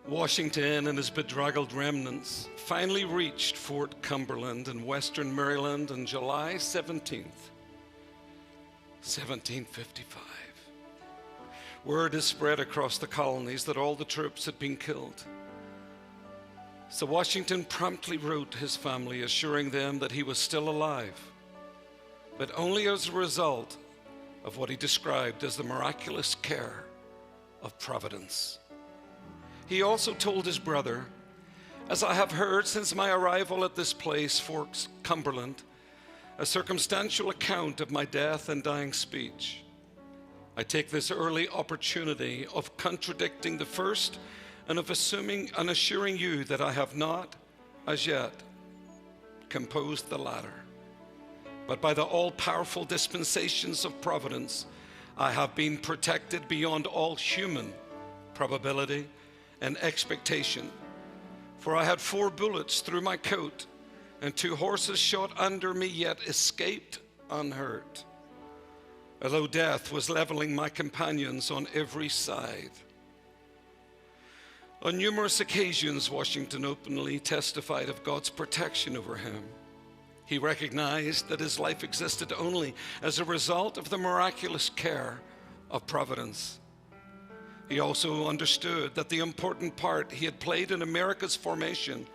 Washington and his bedraggled remnants finally reached Fort Cumberland in western Maryland on July 17th, 1755. Word is spread across the colonies that all the troops had been killed. So Washington promptly wrote his family, assuring them that he was still alive, but only as a result of what he described as the miraculous care of Providence. He also told his brother, "As I have heard since my arrival at this place, Fort Cumberland, a circumstantial account of my death and dying speech, I take this early opportunity of contradicting the first and of assuring you that I have not, as yet, composed the latter. But by the all-powerful dispensations of Providence, I have been protected beyond all human probability and expectation. For I had 4 bullets through my coat, and 2 horses shot under me, yet escaped unhurt, although death was leveling my companions on every side." On numerous occasions, Washington openly testified of God's protection over him. He recognized that his life existed only as a result of the miraculous care of Providence. He also understood that the important part he had played in America's formation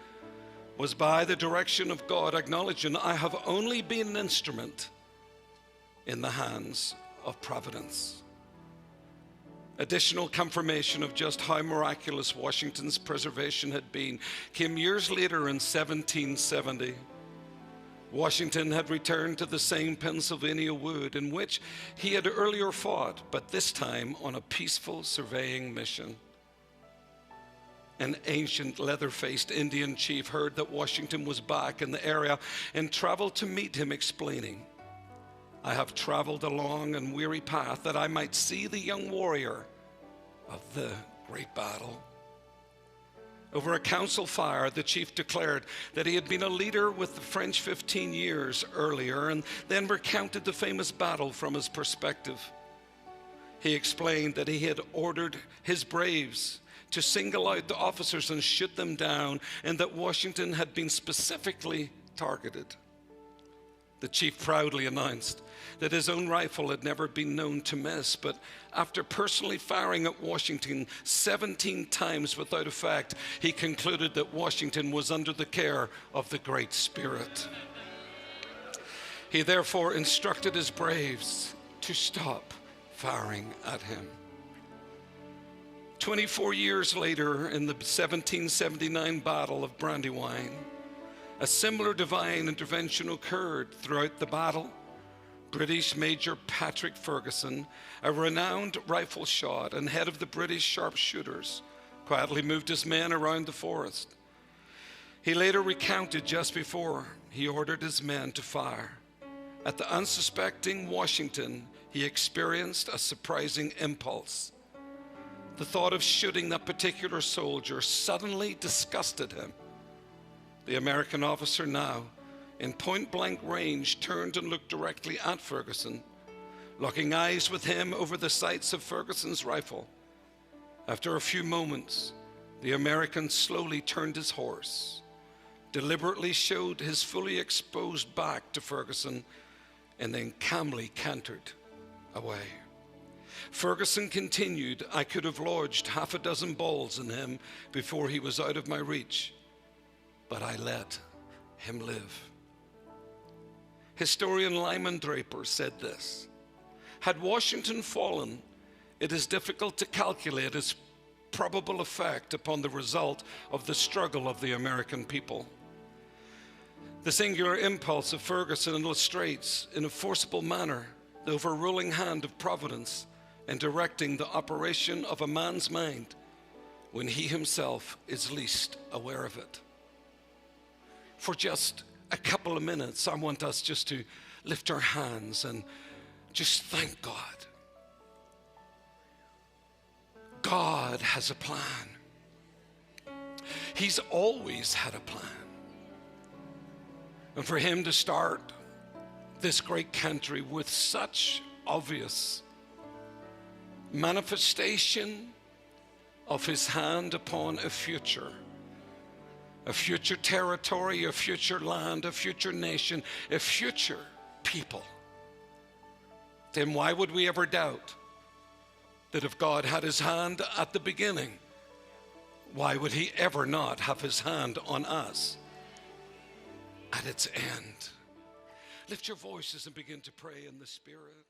was by the direction of God, acknowledging, "I have only been an instrument in the hands of Providence." Additional confirmation of just how miraculous Washington's preservation had been came years later in 1770. Washington had returned to the same Pennsylvania wood in which he had earlier fought, but this time on a peaceful surveying mission. An ancient leather-faced Indian chief heard that Washington was back in the area and traveled to meet him, explaining, "I have traveled a long and weary path that I might see the young warrior of the great battle." Over a council fire, the chief declared that he had been a leader with the French 15 years earlier, and then recounted the famous battle from his perspective. He explained that he had ordered his braves to single out the officers and shoot them down, and that Washington had been specifically targeted. The chief proudly announced that his own rifle had never been known to miss, but after personally firing at Washington 17 times without effect, he concluded that Washington was under the care of the Great Spirit. He therefore instructed his braves to stop firing at him. 24 years later, in the 1779 Battle of Brandywine, a similar divine intervention occurred. Throughout the battle, British Major Patrick Ferguson, a renowned rifle shot and head of the British sharpshooters, quietly moved his men around the forest. He later recounted just before he ordered his men to fire. At the unsuspecting Washington, he experienced a surprising impulse. The thought of shooting that particular soldier suddenly disgusted him. The American officer, now in point-blank range, turned and looked directly at Ferguson, locking eyes with him over the sights of Ferguson's rifle. After a few moments, the American slowly turned his horse, deliberately showed his fully exposed back to Ferguson, and then calmly cantered away. Ferguson continued, "I could have lodged 6 balls in him before he was out of my reach, but I let him live." Historian Lyman Draper said this, "Had Washington fallen, it is difficult to calculate its probable effect upon the result of the struggle of the American people. The singular impulse of Ferguson illustrates in a forcible manner the overruling hand of Providence in directing the operation of a man's mind when he himself is least aware of it." For just a couple of minutes, I want us just to lift our hands and just thank God. God has a plan. He's always had a plan. And for him to start this great country with such obvious manifestation of his hand upon a future territory, a future land, a future nation, a future people, then why would we ever doubt that if God had his hand at the beginning, why would he ever not have his hand on us at its end? Lift your voices and begin to pray in the Spirit.